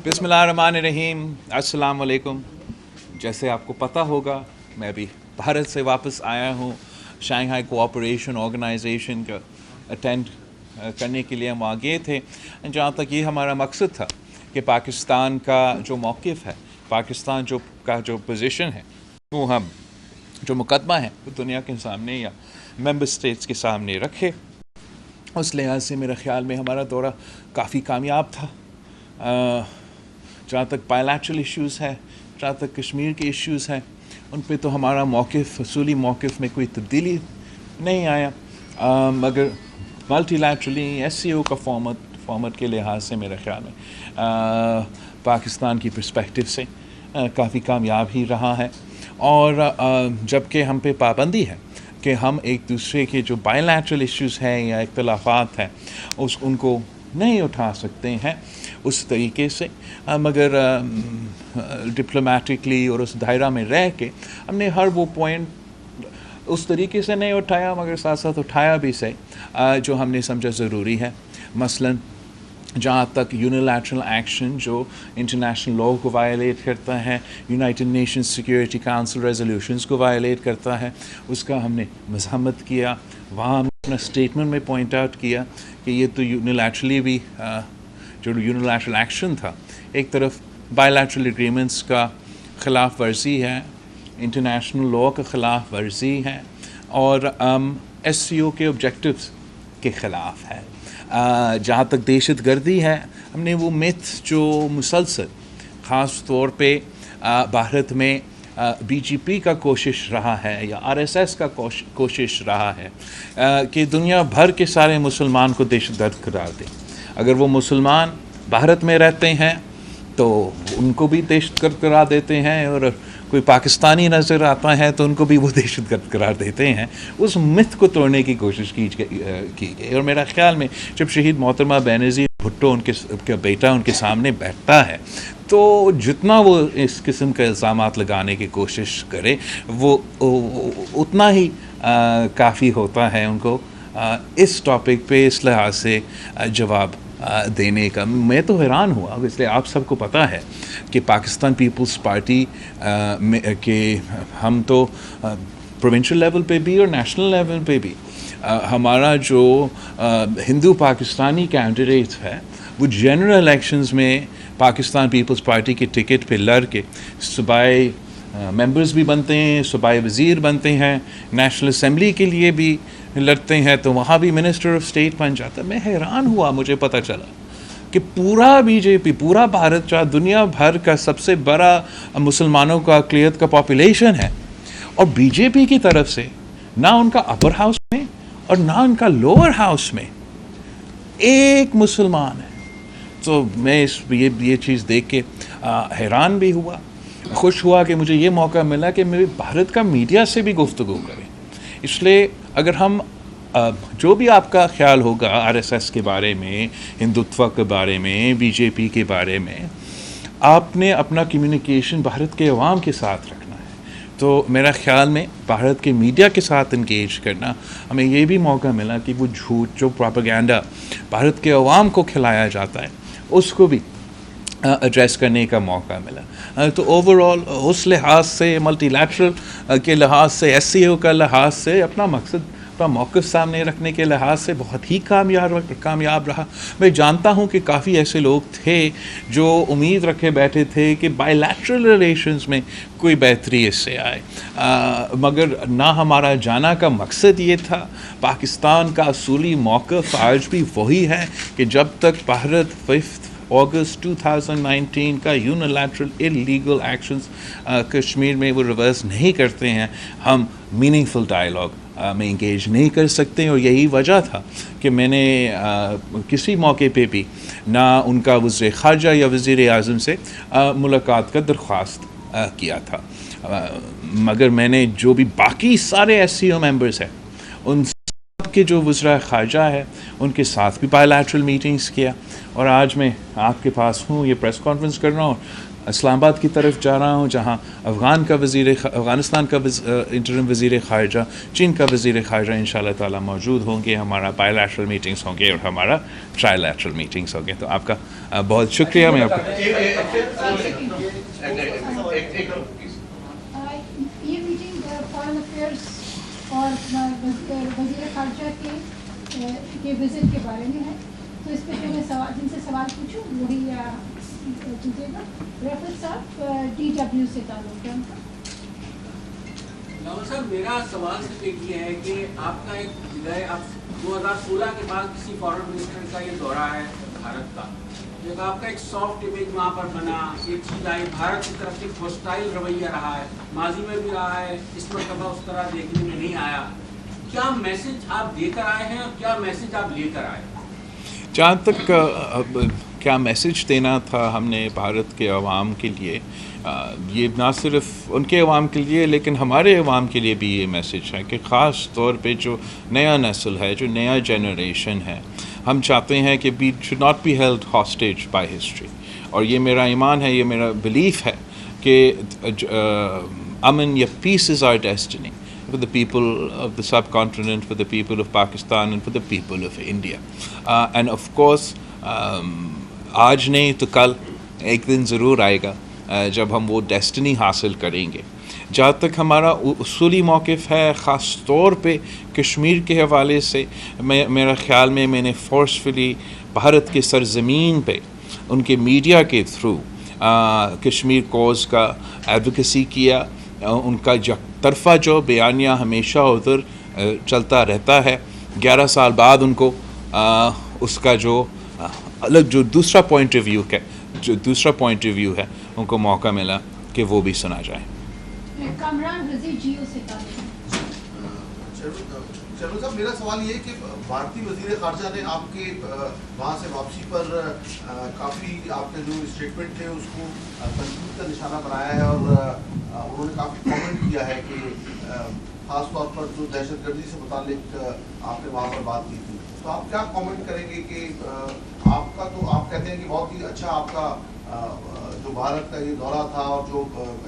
बिस्मिल्लाहिर्रहमानिर्रहीम, अस्सलाम वालेकुम। जैसे आपको पता होगा, मैं अभी भारत से वापस आया हूँ। शंघाई कोऑपरेशन ऑर्गेनाइजेशन का अटेंड करने के लिए हम वहाँ गए थे। जहाँ तक ये हमारा मकसद था कि पाकिस्तान का जो मौक़िफ़ है, पाकिस्तान जो पोजीशन है, वो हम जो मुकदमा है वो दुनिया के सामने या मेंबर स्टेट्स के सामने रखे। उस लिहाज से मेरे ख़्याल में हमारा दौरा काफ़ी कामयाब था। जहाँ तक बायलैटरल इश्यूज़ है, जहाँ तक कश्मीर के इश्यूज़ हैं, उन पे तो हमारा मौक़िफ़, असूली मौक़िफ़ में कोई तब्दीली नहीं आया। मगर मल्टीलैटरली SCO का फॉर्मेट के लिहाज से मेरे ख़्याल में पाकिस्तान की पर्सपेक्टिव से काफ़ी कामयाब ही रहा है। और जबकि हम पे पाबंदी है कि हम एक दूसरे के जो बायलैटरल इश्यूज़ हैं या इख्तिलाफ़ात हैं उनको नहीं उठा सकते हैं उस तरीके से, मगर डिप्लोमेटिकली और उस दायरा में रह के हमने हर वो पॉइंट उस तरीके से नहीं उठाया, मगर साथ साथ उठाया भी सही जो हमने समझा ज़रूरी है। मसलन जहाँ तक यूनिलैटरल एक्शन जो इंटरनेशनल लॉ को वायलेट करता है, United Nations security council resolutions को वायलेट करता है, उसका हमने मज़म्मत किया। वहाँ हमने अपना स्टेटमेंट में पॉइंट आउट किया कि ये तो यूनिलैटरली भी जो यूनिलैटरल एक्शन था, एक तरफ बायलैटरल एग्रीमेंट्स का ख़िलाफ़ वर्जी है, इंटरनेशनल लॉ का ख़िलाफ़ वर्जी है और SCO के ऑब्जेक्टिव्स के ख़िलाफ़ है। जहाँ तक दहशत गर्दी है, हमने वो मिथ जो मुसलसल ख़ास तौर पे भारत में BJP का कोशिश रहा है या RSS का कोशिश रहा है कि दुनिया भर के सारे मुसलमान को दहशतगर्द करार दें। अगर वो मुसलमान भारत में रहते हैं तो उनको भी दहशतगर्द करार देते हैं, और कोई पाकिस्तानी नज़र आता है तो उनको भी वो दहशतगर्द करार देते हैं। उस मिथ को तोड़ने की कोशिश की गई। और मेरा ख़्याल में जब शहीद मोहतरमा बेनज़ीर भुट्टो उनके बेटा उनके सामने बैठता है तो जितना वो इस किस्म के इल्ज़ामात लगाने की कोशिश करे वो उतना ही काफ़ी होता है उनको इस टॉपिक पे इस लिहाज से जवाब देने का। मैं तो हैरान हुआ, इसलिए आप सबको पता है कि पाकिस्तान पीपल्स पार्टी के हम तो प्रोविंशियल लेवल पे भी और नेशनल लेवल पे भी हमारा जो हिंदू पाकिस्तानी कैंडिडेट है वो जनरल इलेक्शंस में पाकिस्तान पीपल्स पार्टी के टिकट पे लड़ के सूबाई मेंबर्स भी बनते हैं, सूबाई वज़ीर बनते हैं, नेशनल असम्बली के लिए भी लड़ते हैं, तो वहाँ भी मिनिस्टर ऑफ स्टेट बन जाता है। मैं हैरान हुआ, मुझे पता चला कि पूरा BJP, पूरा भारत जो दुनिया भर का सबसे बड़ा मुसलमानों का अक़लियत का पॉपुलेशन है, और BJP की तरफ से ना उनका अपर हाउस में और ना उनका लोअर हाउस में एक मुसलमान है। तो मैं ये चीज़ देख के हैरान भी हुआ, खुश हुआ कि मुझे ये मौका मिला कि मेरे भारत का मीडिया से भी गुफ्तगू करें। इसलिए अगर हम जो भी आपका ख्याल होगा RSS के बारे में, हिंदुत्व के बारे में, BJP के बारे में, आपने अपना कम्युनिकेशन भारत के अवाम के साथ रखना है। तो मेरा ख्याल में भारत के मीडिया के साथ इंगेज करना, हमें ये भी मौका मिला कि वो झूठ जो प्रोपेगेंडा भारत के अवाम को खिलाया जाता है उसको भी एड्रेस करने का मौका मिला। तो ओवरऑल उस लिहाज से, मल्टीलैटरल के लिहाज से, SCO का लिहाज से, अपना मकसद, अपना मौक़िफ़ सामने रखने के लिहाज से बहुत ही कामयाब रहा। मैं जानता हूँ कि काफ़ी ऐसे लोग थे जो उम्मीद रखे बैठे थे कि बायलैटरल रिलेशंस में कोई बेहतरी इससे आए, मगर ना हमारा जाना का मकसद ये था। पाकिस्तान का असूली मौक़िफ़ आज भी वही है कि जब तक भारत 5 अगस्त 2019 का यूनिलैटरल इलीगल एक्शंस कश्मीर में वो रिवर्स नहीं करते हैं, हम मीनिंगफुल डायलॉग में इंगेज नहीं कर सकते। और यही वजह था कि मैंने किसी मौके पे भी ना उनका वज़ीर ख़ारजा या वज़ीर आज़म से मुलाकात का दरख्वास्त किया था, मगर मैंने जो भी बाकी सारे SCO मेंबर्स हैं उन के जो वज़ीर ख़ारजा है उनके साथ भी बायलैटरल मीटिंग्स किया। और आज मैं आपके पास हूँ, ये प्रेस कॉन्फ्रेंस कर रहा हूँ, इस्लामाबाद की तरफ जा रहा हूँ, जहाँ अफ़गानिस्तान का इंटरिम वज़ीर ख़ारजा, चीन का वज़ीर ख़ारजा इंशाअल्लाह ताला मौजूद होंगे। हमारा बायलैटरल मीटिंग्स होंगे और हमारा ट्राइलैटरल मीटिंग्स होंगे। तो आपका बहुत शुक्रिया। मैं आपका ये मीटिंग फॉरेन अफेयर्स और वज़ीर ख़ारजा के विज़िट के बारे में है, तो इस पर जो मैं जिनसे सवाल पूछूँ वही कीजिएगा। रेफर साहब DW से ताल्लुक़ है उनका। रावल साहब, मेरा सवाल सिर्फ एक ये है कि आपका एक विदाई आप 2016 के बाद किसी फॉरेन मिनिस्टर का ये दौरा है भारत का, जब आपका एक सॉफ्ट इमेज वहाँ पर बना, एक चीज़ आई, भारत की तरफ से एक हॉस्टाइल रवैया रहा है, माजी में भी रहा है, इस मरतबा उस तरह देखने में नहीं आया। क्या मैसेज आप देकर आए हैं और क्या मैसेज आप लेकर आए? जहाँ तक क्या मैसेज देना था हमने भारत के अवाम के लिए, ये ना सिर्फ उनके अवाम के लिए लेकिन हमारे अवाम के लिए भी ये मैसेज है कि ख़ास तौर पे जो नया नस्ल है, जो नया जनरेशन है, हम चाहते हैं कि we should not be held hostage by history. और ये मेरा ईमान है, ये मेरा बिलीफ है कि अमन या peace is our destiny for the people of the subcontinent, for the people of Pakistan and for the people of India. And of course, आज नहीं तो कल एक दिन ज़रूर आएगा जब हम वो डेस्टिनी हासिल करेंगे। जहाँ तक हमारा उसूली मौक़िफ़ है, ख़ास तौर पे कश्मीर के हवाले से, मेरा ख़्याल में मैंने फोर्सफुली भारत के सरज़मीन पे उनके मीडिया के थ्रू कश्मीर कॉज़ का एडवोकेसी किया। उनका तरफा जो बयानिया हमेशा उधर चलता रहता है। 11 साल बाद उनको उसका जो अलग जो दूसरा पॉइंट ऑफ व्यू है उनको मौका मिला कि वो भी सुना जाए। कामरान रज़ी जियो से चलो साहब, मेरा सवाल ये है कि भारतीय वज़ीर ख़ारजा ने आपके वहाँ से वापसी पर काफ़ी आपके जो स्टेटमेंट थे उसको तनकीद का निशाना बनाया है और उन्होंने काफ़ी कमेंट किया है कि ख़ास तौर पर जो दहशतगर्दी से मुतालिक आपने वहाँ पर बात की थी, तो आप क्या कमेंट करेंगे कि आपका तो आप कहते हैं कि बहुत ही अच्छा आपका जो भारत का ये दौरा था और जो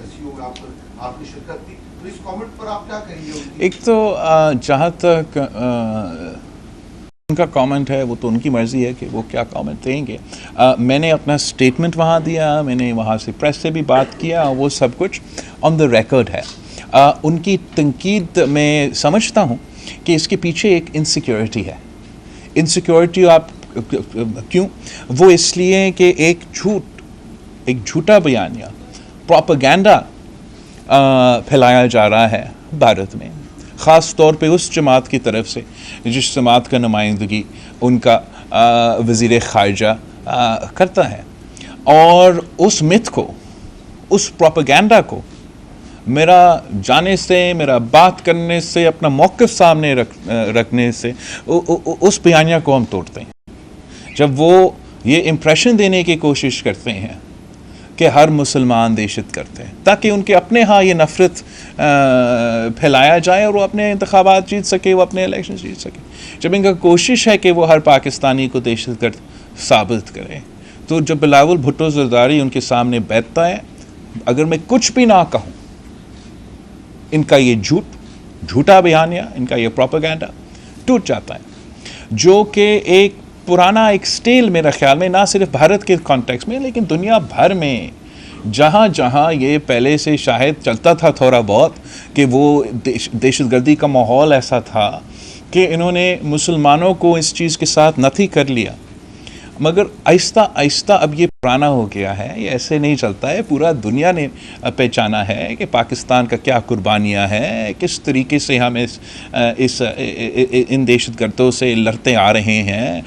SCO में आपकी शिरकत थी, तो इस कमेंट पर आप क्या कहेंगे? एक तो जहाँ तक उनका कमेंट है वो तो उनकी मर्ज़ी है कि वो क्या कमेंट देंगे। मैंने अपना स्टेटमेंट वहाँ दिया, मैंने वहाँ से प्रेस से भी बात किया, वो सब कुछ ऑन द रिकॉर्ड है। उनकी तनकीद मैं समझता हूँ कि इसके पीछे एक इनसिक्योरिटी है। इनसिक्योरिटी आप क्यों? वो इसलिए कि एक झूठा बयानिया, प्रोपेगेंडा फैलाया जा रहा है भारत में, ख़ास तौर पे उस जमात की तरफ से जिस जमात का नुमाइंदगी उनका वज़ीर ख़ारजा करता है। और उस मिथ को, उस प्रोपेगेंडा को मेरा जाने से, मेरा बात करने से, अपना मौक़िफ़ सामने रखने से उस बयानिया को हम तोड़ते हैं। जब वो ये इम्प्रेशन देने की कोशिश करते हैं कि हर मुसलमान देशत करते हैं ताकि उनके अपने यहाँ ये नफ़रत फैलाया जाए और वो अपने इंतखाबात जीत सके, वो अपने इलेक्शन जीत सके। जब इनका कोशिश है कि वो हर पाकिस्तानी को दहशतगर्द साबित करें, तो जब बिलावल भुट्टो ज़रदारी उनके सामने बैठता है, अगर मैं कुछ भी ना कहूँ, इनका ये झूठा बयानिया, इनका ये प्रोपेगेंडा टूट जाता है, जो कि एक पुराना एक स्टेल मेरा ख्याल में ना सिर्फ भारत के कॉन्टेक्स्ट में लेकिन दुनिया भर में जहाँ जहाँ ये पहले से शायद चलता था थोड़ा बहुत कि वो दहशतगर्दी का माहौल ऐसा था कि इन्होंने मुसलमानों को इस चीज़ के साथ नथी कर लिया। मगर आहिस्ता आहिस्ता अब ये पुराना हो गया है, ये ऐसे नहीं चलता है। पूरा दुनिया ने पहचाना है कि पाकिस्तान का क्या कुर्बानियाँ हैं, किस तरीके से हम इन दहशतगर्दों से लड़ते आ रहे हैं,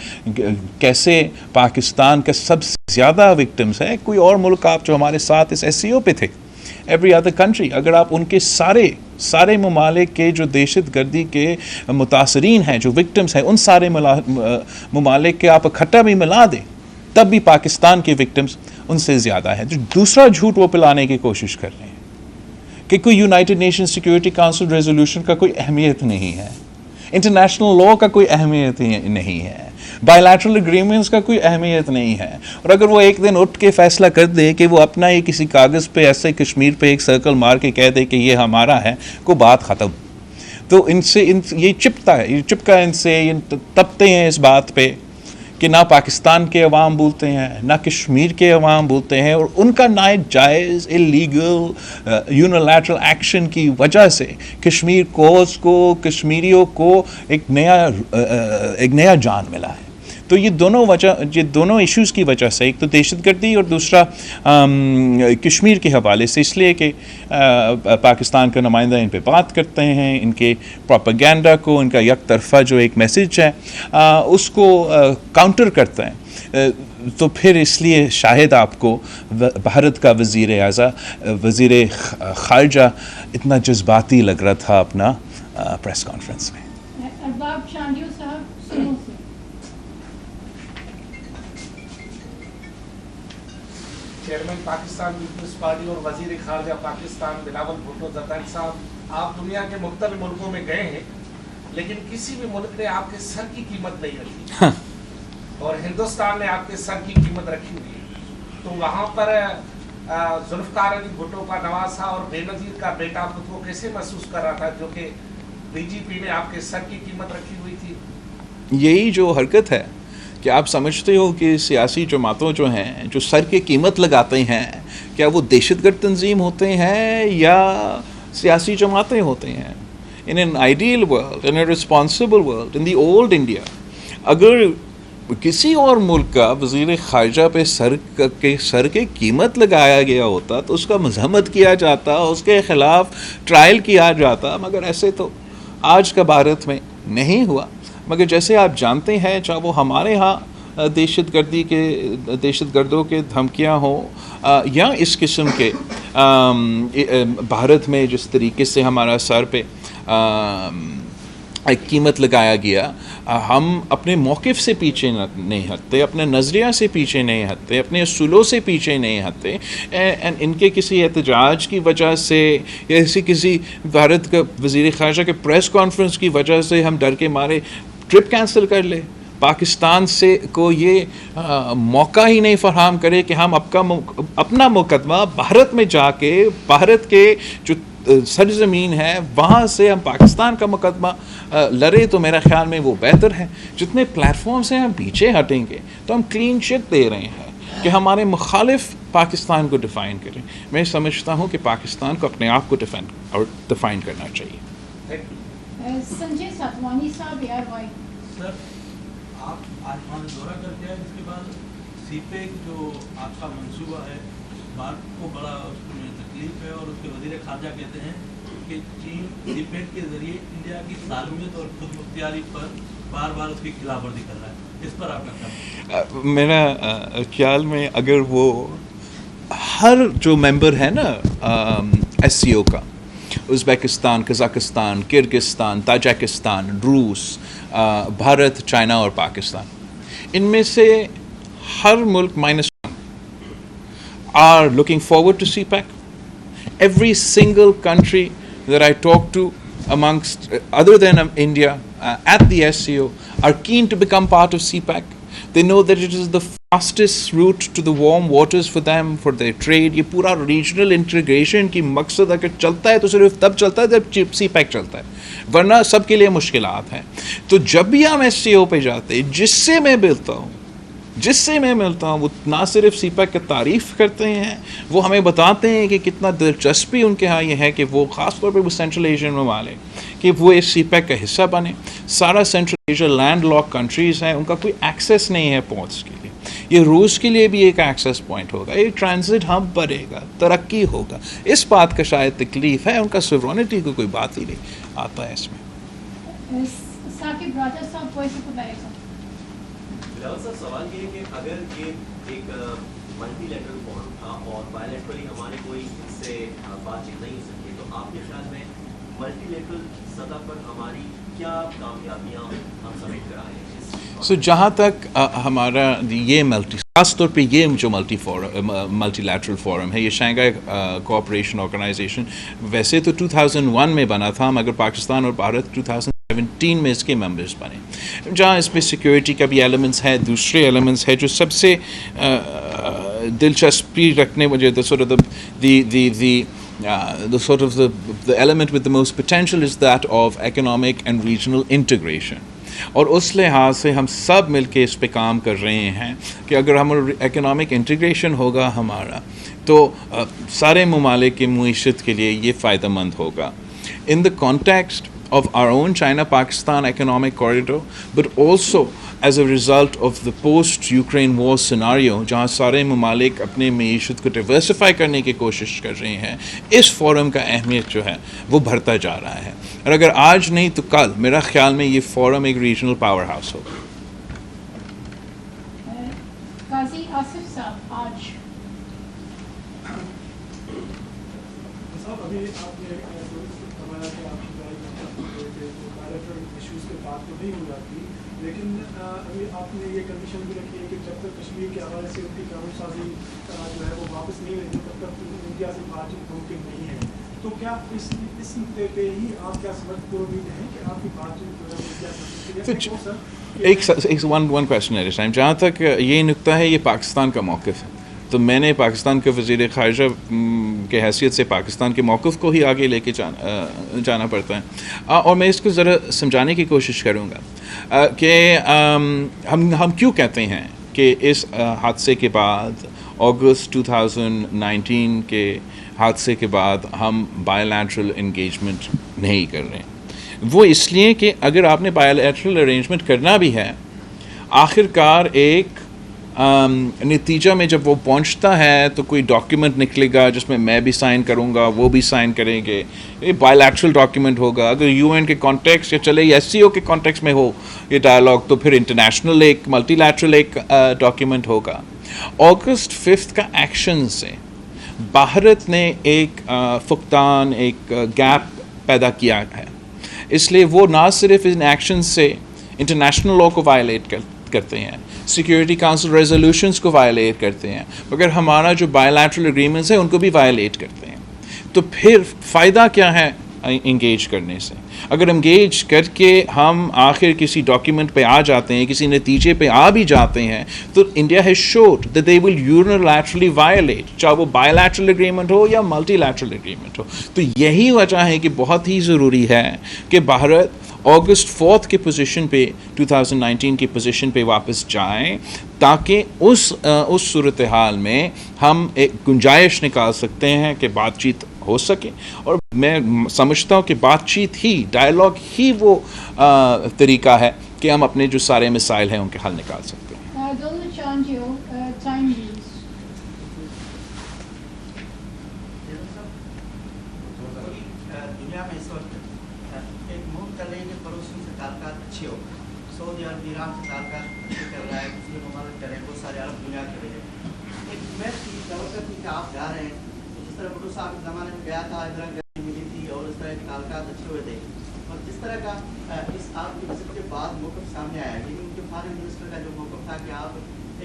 कैसे पाकिस्तान का सबसे ज़्यादा विक्टिम्स है। कोई और मुल्क आप जो हमारे साथ इस SCO पे थे, एवरी अदर कंट्री, अगर आप उनके सारे ममालिक के जो दहशतगर्दी के मुतासरीन हैं, जो विक्टिम्स हैं, उन सारे ममालिक के आप इकट्ठा भी मिला दें, तब भी पाकिस्तान के विक्टिम्स उनसे ज़्यादा है। जो दूसरा झूठ वो पिलाने की कोशिश कर रहे हैं कि कोई United Nation Security Council resolution का कोई अहमियत नहीं है, इंटरनेशनल लॉ का कोई अहमियत नहीं है, बायलैटरल एग्रीमेंट्स का कोई अहमियत नहीं है। और अगर वो एक दिन उठ के फैसला कर दे कि वो अपना ही किसी कागज़ पे ऐसे कश्मीर पे एक सर्कल मार के कह दे कि ये हमारा है, को बात ख़त्म। तो ये चिपता है, ये चिपका इनसे, ये तपते हैं इस बात पे कि ना पाकिस्तान के अवाम बोलते हैं, ना कश्मीर के अवाम बोलते हैं, और उनका नाजायज़ इलीगल यूनिलैटरल एक्शन की वजह से कश्मीर कोस को, कश्मीरियों को एक नया जान मिला है। तो ये दोनों इश्यूज़ की वजह से, एक तो दहशतगर्दी और दूसरा कश्मीर के हवाले से, इसलिए कि पाकिस्तान का नुमाइंदा इन पे बात करते हैं, इनके प्रोपेगेंडा को, इनका एक तरफा जो एक मैसेज है उसको काउंटर करते हैं। तो फिर इसलिए शायद आपको भारत का वज़ीर ख़ारजा इतना जज्बाती लग रहा था अपना प्रेस कॉन्फ्रेंस में। अरबाब शांडियो साहब सुनो से। चेयरमैन पाकिस्तान पीपल्स पार्टी और वजीर खारजा पाकिस्तान बिलावल भुट्टो जरदारी साहब, आप दुनिया के मुख्तलिफ मुल्कों में गए हैं, लेकिन किसी भी मुल्क ने आपके सर की कीमत नहीं रखी और हिंदुस्तान ने आपके सर की कीमत रखी हुई है। तो वहाँ पर जुल्फ़िकार अली भुट्टो का नवासा और बेनज़ीर का बेटा खुद को कैसे महसूस कर रहा था, जो कि बीजेपी ने आपके सर की कीमत रखी हुई थी? यही जो हरकत है कि आप समझते हो कि सियासी जमातों जो हैं, जो सर की कीमत लगाते हैं, क्या वो दहशतगर्द तंजीम होते हैं या सियासी जमातें होते हैं? In an ideal world, in A responsible world, in the old India, अगर किसी और मुल्क का वज़ीर ख़ारजा पे सर के कीमत लगाया गया होता तो उसका मज़म्मत किया जाता, उसके ख़िलाफ़ ट्रायल किया जाता, मगर ऐसे तो आज का भारत में नहीं हुआ। मगर जैसे आप जानते हैं, चाहे वो हमारे यहाँ दहशतगर्दों के धमकियाँ हों या इस किस्म के भारत में जिस तरीके से हमारा सर पे एक कीमत लगाया गया, हम अपने मौक़िफ़ से पीछे नहीं हटते, अपने नज़रिया से पीछे नहीं हटते, अपने असूलों से पीछे नहीं हटते। एंड इनके किसी एहतजाज की वजह से या किसी भारत का वज़ीर ख़ारजा के प्रेस कॉन्फ्रेंस की वजह से हम डर के मारे ट्रिप कैंसिल कर ले, पाकिस्तान से को ये मौका ही नहीं फराहम करे कि हम अपना मुकदमा भारत में जाके, भारत के जो सरजमीन है वहाँ से हम पाकिस्तान का मुकदमा लड़े, तो मेरा ख्याल में वो बेहतर है। जितने प्लेटफॉर्म से हम पीछे हटेंगे तो हम क्लीन चिट दे रहे हैं कि हमारे मुखालिफ पाकिस्तान को डिफ़ाइन करें। मैं समझता हूँ कि पाकिस्तान को अपने आप को डिफ़ाइन करना चाहिए। संजय सातवानी साहब, सर, आप आज वहाँ दौरा करके आए, इसके बाद सीपेक जो आपका मंसूबा है, भारत को बड़ा उसमें तकलीफ है और उसके वज़ीर ख़ारजा कहते हैं कि चीन सीपेक के ज़रिए इंडिया की सालमियत और खुद मुख्तियारी पर बार बार उसकी खिलाफवर्जी कर रहा है। इस पर आपका क्या? मेरा ख्याल में अगर वो हर जो मेंबर है ना SCO का, उज़्बेकिस्तान, कज़ाकिस्तान, किर्गिस्तान, ताजिकिस्तान, रूस, भारत, चाइना और पाकिस्तान, इनमें से हर मुल्क -1 are looking forward to CPEC. Every single country that I talk to amongst other than India at the SCO are keen to become part of CPEC. They know that it is the fastest route to the warm waters for them, for their trade. ये पूरा regional integration की मकसद अगर चलता है तो सिर्फ तब चलता है जब CPEC चलता है, वरना सबके लिए मुश्किलात हैं। तो जब भी हम SCO पे जाते हैं, जिससे मैं मिलता हूँ वो ना सिर्फ CPEC की तारीफ़ करते हैं, वो हमें बताते हैं कि कितना दिलचस्पी उनके यहाँ ये है कि वो ख़ास तौर पे वो सेंट्रल एशियन ममालिक कि वो इस CPEC का हिस्सा बने। सारा central Asia land lock countries हैं, उनका कोई एक्सेस नहीं है पोर्ट्स के लिए। ये रूस के लिए भी एक एक्सेस पॉइंट होगा, एक ट्रांजिट हब बढ़ेगा, तरक्की होगा। इस बात का शायद तकलीफ़ है, उनका सोवरेनिटी को कोई बात ही नहीं आता है इसमें। साकिब राजा साहब, वॉइस ऑफ अमेरिका। सर, सवाल ये है कि अगर ये एक मल्टीलैटरल फॉर्म था और बायलैटरली हमारे कोई इससे बातचीत नहीं हो सकती, तो आपके ख्याल में मल्टीलैटरल सतह पर हमारी क्या कामयाबियाँ हम समेट कर आए हैं? सो जहाँ तक हमारा ये खास तौर पे ये जो मल्टीलैटरल फोरम है, ये शंघाई कोऑपरेशन ऑर्गेनाइजेशन वैसे तो 2001 में बना था, मगर पाकिस्तान और भारत 17 में इसके मेंबर्स बने, जहाँ इसमें सिक्योरिटी का भी एलिमेंट्स है, दूसरे एलिमेंट्स है जो सबसे दिलचस्पी रखने मुझे the element with the most potential is that of economic and regional integration. और उस लिहाज से हम सब मिलके इस पे काम कर रहे हैं कि अगर हम economic integration होगा हमारा तो सारे ममालिक की मईशत के लिए ये फ़ायदेमंद होगा. In the context of our own China-Pakistan economic corridor, but also as a result of the post-Ukraine war scenario, जहाँ सारे ममालिक अपने मईशत को diversify करने की कोशिश कर रहे हैं, इस फोरम का अहमियत जो है वो बढ़ता जा रहा है. और अगर आज नहीं तो कल मेरा ख्याल में ये फोरम एक रीजनल पावर हाउस होगा. काजी आसिफ साहब, आज अभी आपने बताया कि आपकी इश्यूज पे बात तो नहीं हो जाती, लेकिन अभी आपने ये कंडीशन भी रखी है कि जब तक कश्मीर के हवाले से उनकी कानूनसाजी जो है वो वापस नहीं लेंगे तब तक इंडिया से बातचीत मुमकिन नहीं है. तो क्या इस मुद्दे पे ही आप क्या समझ हैं कि आपकी बातचीत जो है इंडिया से? एक one question at a time. जहाँ तक ये नुक्ता है, ये पाकिस्तान का मौक़िफ़ है, तो मैंने पाकिस्तान के वज़ीर ख़ारिजा के हैसियत से पाकिस्तान के मौक़िफ़ को ही आगे लेके जाना पड़ता है. और मैं इसको ज़रा समझाने की कोशिश करूँगा कि हम क्यों कहते हैं कि इस हादसे के बाद, अगस्त 2019 के हादसे के बाद हम बायलैटरल इंगेजमेंट नहीं कर रहे. वो इसलिए कि अगर आपने बायलैटरल अरेंजमेंट करना भी है, आखिरकार एक नतीजा में जब वो पहुंचता है तो कोई डॉक्यूमेंट निकलेगा जिसमें मैं भी साइन करूंगा, वो भी साइन करेंगे, ये बायलैटरल डॉक्यूमेंट होगा. अगर यूएन के कॉन्टेक्स्ट या चले एससीओ के कॉन्टेक्स्ट में हो ये डायलॉग, तो फिर इंटरनेशनल एक मल्टीलैटरल एक डॉक्यूमेंट होगा. अगस्त 5 का एक्शन से भारत ने एक फुकतान, एक गैप पैदा किया है. इसलिए वो ना सिर्फ इन एक्शन से इंटरनेशनल लॉ को वायलेट करते हैं, सिक्योरिटी काउंसिल रेजोल्यूशंस को वायलेट करते हैं, मगर हमारा जो बायलैटरल एग्रीमेंट्स हैं उनको भी वायलेट करते हैं. तो फिर फ़ायदा क्या है इंगेज करने से? अगर इंगेज करके हम आखिर किसी डॉक्यूमेंट पे आ जाते हैं, किसी नतीजे पे आ भी जाते हैं, तो India has showed that they will unilaterally violate, चाहे वो बायलैटरल एग्रीमेंट हो या मल्टीलैटरल एग्रीमेंट हो. तो यही वजह है कि बहुत ही ज़रूरी है कि भारत अगस्त 4 के पोजीशन पे, 2019 की पोजीशन पे वापस जाएं, ताकि उस सूरत हाल में हम एक गुंजाइश निकाल सकते हैं कि बातचीत हो सके. और मैं समझता हूँ कि बातचीत ही, डायलॉग ही वो तरीका है कि हम अपने जो सारे मसाइल हैं उनके हल निकाल सकते हैं. दुनिया में इस वक्त एक मुल्क कर रही है कि पड़ोसियों से ताल्लुकात अच्छे हो. सऊदी अरब, ईरान से ताल्लुकात अच्छे कर रहा है, मुस्लिम ममालिक कर रहे हैं, बहुत सारे अरब दुनिया कर रहे हैं. एक मैं ज़रूरत थी कि आप जा रहे हैं, जिस तरह भुट्टो साहब के ज़माने में गया था, इधर गर्मी मिली थी और इस तरह के ताल्लुकात अच्छे हुए थे, और जिस तरह का इस आपकी विजिट के बाद मौक़िफ़ सामने आया. लेकिन उनके फॉरेन मिनिस्टर का जो मौक़िफ़ था कि आप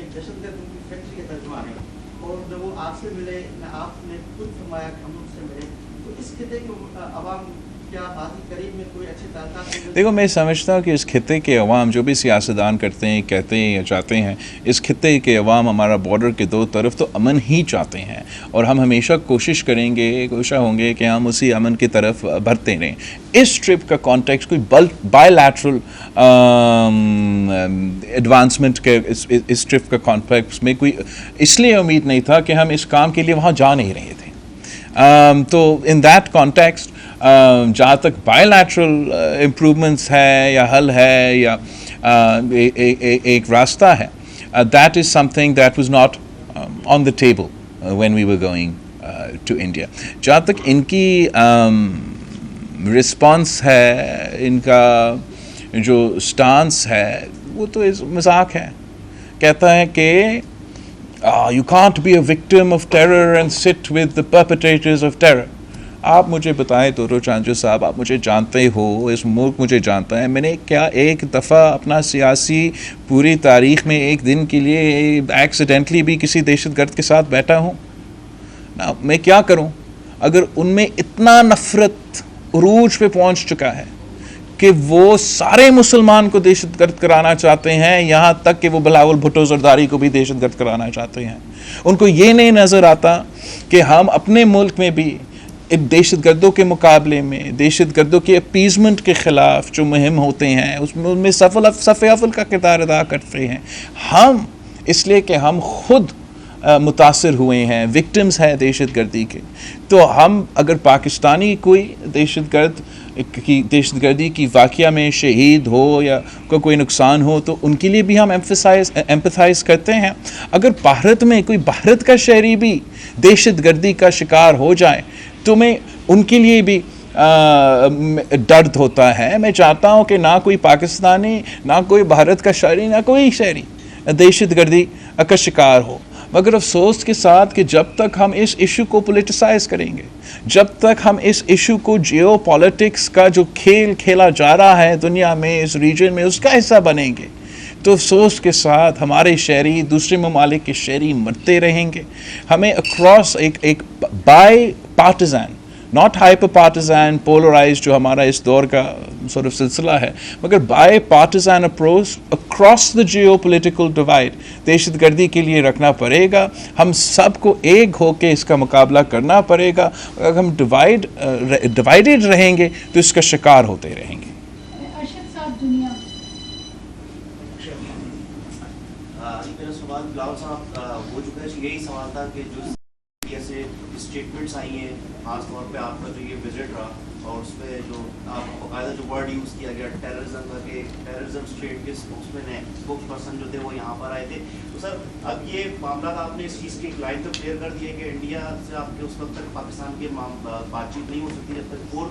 एक दहशतगर्द उनकी फैक्ट्री के तर्जुमान हैं, और जब वो आपसे मिले, आपने खुद फरमाया कि हम उनसे मिले, तो इस खिते के अवाम क्या बात करीब में कोई अच्छे ताल्लुकात? देखो, मैं समझता हूँ कि इस खिते के अवाम, जो भी सियासतदान करते हैं, कहते हैं या चाहते हैं, इस खिते के अवाम हमारा बॉर्डर के दो तरफ तो अमन ही चाहते हैं, और हम हमेशा कोशिश होंगे कि हम उसी अमन की तरफ बढ़ते रहें. इस ट्रिप का कॉन्टेक्स्ट कोई बायलैटरल एडवांसमेंट के इस ट्रिप का कॉन्टेक्स्ट में कोई इसलिए उम्मीद नहीं था कि हम इस काम के लिए वहाँ जा नहीं रहे थे. तो इन दैट कॉन्टेक्स्ट जहाँ तक बायलैटरल इम्प्रूवमेंट्स है या हल है या एक रास्ता है, that is something that was not on the table when we were going to India. जहाँ तक इनकी रिस्पॉन्स है, इनका जो स्टांस है, वो तो मजाक है. कहता है कि you can't be a victim of terror and sit with the perpetrators of terror. आप मुझे बताएं तोरो चांजो साहब, आप मुझे जानते हो, इस मुल्क मुझे जानता है, मैंने क्या एक दफ़ा अपना सियासी पूरी तारीख़ में एक दिन के लिए एक्सीडेंटली भी किसी दहशतगर्द के साथ बैठा हूँ ना? मैं क्या करूँ अगर उनमें इतना नफ़रत उरूज पे पहुँच चुका है कि वो सारे मुसलमान को दहशतगर्द कराना चाहते हैं, यहाँ तक कि वो बिलावल भुट्टो जरदारी को भी दहशतगर्द कराना चाहते हैं। उनको ये नहीं नज़र आता कि हम अपने मुल्क में भी दहशतगर्दों के मुकाबले में दहशतगर्दों के अपीजमेंट के ख़िलाफ़ जो मुहिम होते हैं उसमें उनमें सफ़े अव्वल का किरदार अदा करते हैं हम, इसलिए कि हम खुद मुतासिर हुए हैं, विक्टिम्स हैं दहशतगर्दी के। तो हम अगर पाकिस्तानी कोई दहशतगर्दी की वाक़या में शहीद हो या कोई नुकसान हो तो उनके लिए भी हम एम्पथाइज करते हैं। अगर भारत में कोई भारत का शहरी भी दहशतगर्दी का शिकार हो जाए तो मैं उनके लिए भी दर्द होता है। मैं चाहता हूँ कि ना कोई पाकिस्तानी, ना कोई भारत का शहरी, ना कोई शहरी दहशतगर्दी का शिकार हो। मगर अफसोस के साथ कि जब तक हम इस इशू को पोलिटिसाइज करेंगे, जब तक हम इस इशू को जियो पॉलिटिक्स का जो खेल खेला जा रहा है दुनिया में, इस रीजन में, उसका हिस्सा बनेंगे, तो अफसोस के साथ हमारे शहरी दूसरे ममालिक के शहरी मरते रहेंगे। हमें अक्रॉस एक bipartisan, not hyper partisan polarize जो हमारा इस दौर का सॉर्ट ऑफ सिलसिला है, मगर bipartisan approach across the geopolitical divide दहशतगर्दी के लिए रखना पड़ेगा। हम सबको एक होकर इसका मुकाबला करना पड़ेगा। अगर हम डिवाइडेड रहेंगे तो इसका शिकार होते रहेंगे। मेरा सवाल बिलावल साहब हो चुका है, यही सवाल था कि जो ऐसे स्टेटमेंट्स आई हैं, खासतौर पे आपका जो ये विजिट रहा और उस पर जो आप बाकायदा जो वर्ड यूज़ किया गया टेररिज्म का, कि टेररिज्म स्टेट के स्पोक्समैन हैं, स्पोक्स पर्सन जो थे वो यहाँ पर आए थे। तो सर अब ये मामला आपने इस चीज़ की एक लाइन तो क्लियर कर दी है कि इंडिया से आपके उस वक्त तक पाकिस्तान की बातचीत नहीं हो सकती जब तक 4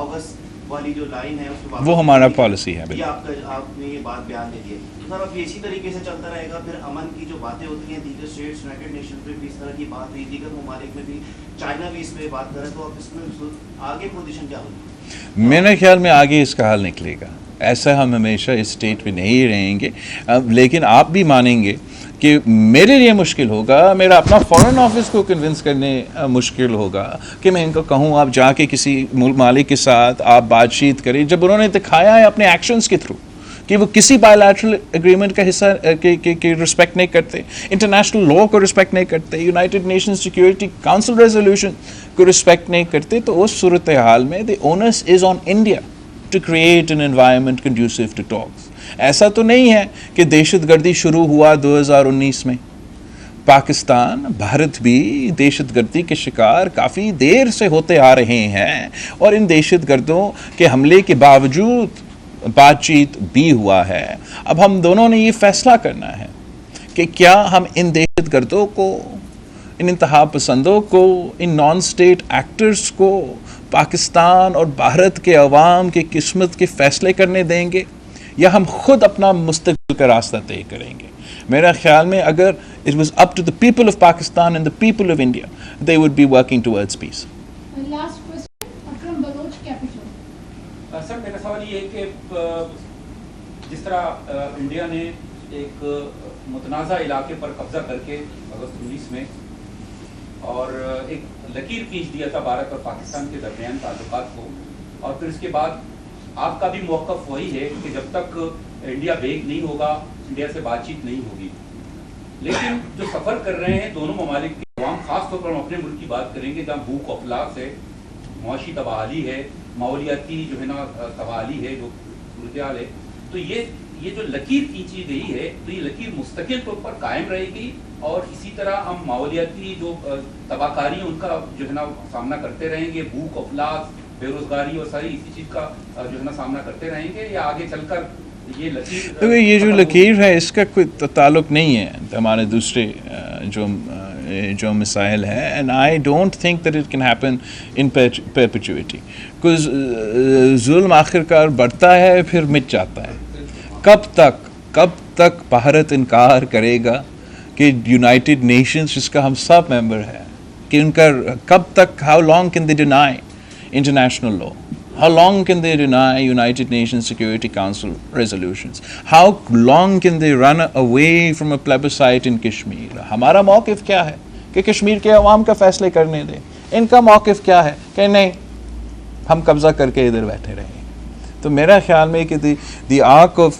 अगस्त वाली जो लाइन है उसके वो हमारा पॉलिसी है। ये आपने ये बात बयान दे दी है। तो सर अब इसी तरीके से चलता रहेगा, फिर अमन की जो बातें होती हैं दीगर स्टेट्स, यूनाइटेड नेशन पे भी इस तरह की बात हुई, दीगर ममालिक में भी, चाइना भी इस पर बात करे, तो अब इसमें आगे पोजीशन क्या होगी? मेरे ख्याल में आगे इसका हल निकलेगा। ऐसा हम हमेशा इस स्टेट में नहीं रहेंगे। लेकिन आप भी मानेंगे कि मेरे लिए मुश्किल होगा, मेरा अपना फॉरेन ऑफिस को कन्विंस करने मुश्किल होगा कि मैं इनको कहूँ आप जाके किसी मालिक के साथ आप बातचीत करें, जब उन्होंने दिखाया है अपने एक्शंस के थ्रू कि वो किसी बायलैटरल एग्रीमेंट का हिस्सा के रिस्पेक्ट नहीं करते, इंटरनेशनल लॉ को रिस्पेक्ट नहीं करते, United Nation Security Council resolution को रिस्पेक्ट नहीं करते। तो उस सूरत हाल में the onus is on India to create an environment conducive to talks. ऐसा तो नहीं है कि दहशतगर्दी शुरू हुआ 2019 में। पाकिस्तान, भारत भी दहशतगर्दी के शिकार काफ़ी देर से होते आ रहे हैं और इन दहशतगर्दों के हमले के बावजूद बातचीत भी हुआ है। अब हम दोनों ने ये फैसला करना है कि क्या हम इन दहशतगर्दों को, इन इंतहा पसंदों को, इन नॉन स्टेट एक्टर्स को पाकिस्तान और भारत के अवाम की किस्मत के फैसले करने देंगे या हम खुद अपना मुस्तकबिल का रास्ता तय करेंगे। मेरा ख्याल में अगर it was up to the people of Pakistan and the people of India, they would be working towards peace. Last question, Akram Baloch capital. Sir मेरा सवाल ये है कि जिस तरह इंडिया ने एक मुतनाज़ा इलाके पर कब्जा करके अगस्त 19 में और एक लकीर खींच दिया था भारत और पाकिस्तान के दरमियान ताल्लुकात को, और फिर उसके बाद आपका भी मौक़िफ़ वही है कि जब तक इंडिया बेग नहीं होगा, इंडिया से बातचीत नहीं होगी। लेकिन जो सफ़र कर रहे हैं दोनों ममालिक के अवाम, ख़ासतौर पर हम अपने मुल्क की बात करेंगे जहाँ भूख अफलास है, मुआशी तबाही है, माहौलियाती जो है ना तबाही है, जो सूरत हाल है, तो ये जो लकीर खींची गई है तो ये लकीर मुस्तकिल तौर पर कायम रहेगी और इसी तरह हम माहौलियाती जो तबाहकारी है उनका जो है ना सामना करते रहेंगे, भूख अफलास, बेरोजगारी और सारी इसी चीज़ का जो है ना सामना करते रहेंगे, या आगे चलकर ये लकीर तो ये जो लकीर है इसका कोई ताल्लुक नहीं है हमारे दूसरे जो मिसाइल है, and I don't think that it can happen in perpetuity. कुछ जुल्म आखिरकार बढ़ता है फिर मिट जाता है। कब तक भारत इनकार करेगा कि यूनाइटेड नेशंस जिसका हम सब मेंबर हैं, कि उनका कब तक, how long can they deny international law? How long can they deny United Nations Security Council resolutions? How long can they run away from a plebiscite in Kashmir? हमारा मौक़िफ़ क्या है कि कश्मीर के अवाम का फैसले करने दें। इनका मौक़िफ़ क्या है कि नहीं, हम कब्ज़ा करके इधर बैठे रहेंगे। तो मेरा ख्याल में कि the arc of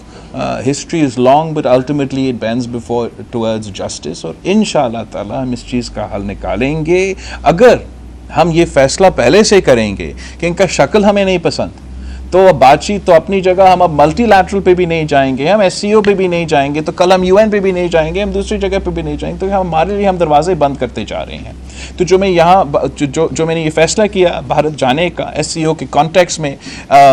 history is long but ultimately it bends before towards justice, और इंशाअल्लाह ताला हम इस चीज़ का हल निकालेंगे अगर हम ये फैसला पहले से करेंगे कि इनका शक्ल हमें नहीं पसंद। तो अब बातचीत तो अपनी जगह, हम अब मल्टीलैटरल पे भी नहीं जाएंगे, हम SCO पे भी नहीं जाएंगे, तो कल हम UN पे भी नहीं जाएंगे, हम दूसरी जगह पे भी नहीं जाएंगे, तो हमारे लिए हम दरवाजे बंद करते जा रहे हैं। तो जो मैं यहाँ जो मैंने ये फैसला किया भारत जाने का SCO के कॉन्टेक्स्ट में,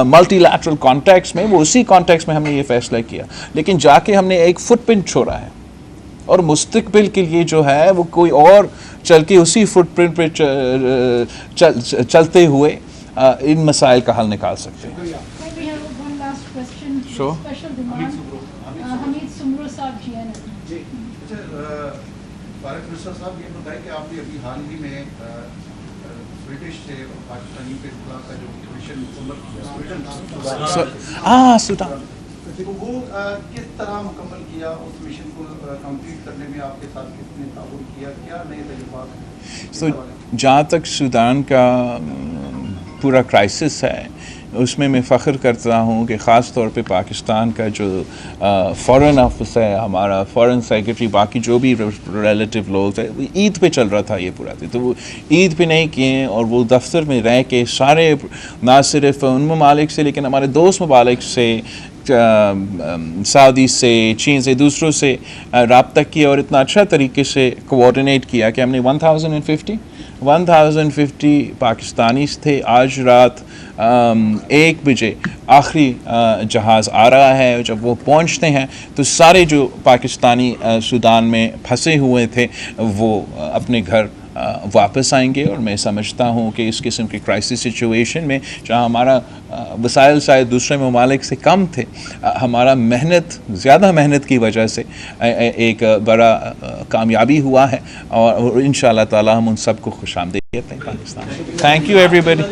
मल्टीलैटरल कॉन्टेक्स्ट में, वो उसी कॉन्टेक्स्ट में हमने ये फैसला किया, लेकिन जाके हमने एक फुटप्रिंट छोड़ा है और मुस्तकबिल के लिए जो है वो कोई और चल के उसी फुटप्रिंट पे चलते हुए इन मसाइल का हल निकाल सकते हैं। We have one last question. Sure. Special demand. Hamid Sumro साहब GNL. जी, अच्छा फारूक मिर्जा साहब, ये बताएं कि आपने अभी हाल ही में ब्रिटिश से पाकिस्तानी पे का जो मिशन मुकम्मल किया, सुडान, तो वो किस तरह मुकम्मल किया, उस मिशन को कंप्लीट करने में आपके साथ किसने ताउन किया, क्या नए तजुर्बात? तो जहाँ तक सूडान का पूरा क्राइसिस है उसमें मैं फ़ख्र करता हूँ कि ख़ास तौर पे पाकिस्तान का जो फ़ॉरेन ऑफिस है, हमारा फ़ॉरेन सेक्रेटरी, बाकी जो भी रिलेटिव लोग हैं, वो ईद पे चल रहा था ये पूरा दिन, तो वो ईद पे नहीं किए और वो दफ्तर में रह के सारे ना सिर्फ उन ममालिक से लेकिन हमारे दोस्त ममालिक से, सऊदी से, चीन से, दूसरों से रब्ता किया और इतना अच्छा तरीके से कोऑर्डिनेट किया कि हमने 1050 पाकिस्तानी थे। आज रात 1 बजे आखिरी जहाज़ आ रहा है, जब वो पहुंचते हैं तो सारे जो पाकिस्तानी सूडान में फंसे हुए थे वो अपने घर वापस आएंगे। और मैं समझता हूँ कि इस किस्म की क्राइसिस सिचुएशन में जहाँ हमारा वसाइल शायद दूसरे ममालिक से कम थे, हमारा ज़्यादा मेहनत की वजह से एक बड़ा कामयाबी हुआ है और इंशाअल्लाह ताला हम उन सबको खुशामदीद कहते हैं पाकिस्तान। Thank you everybody.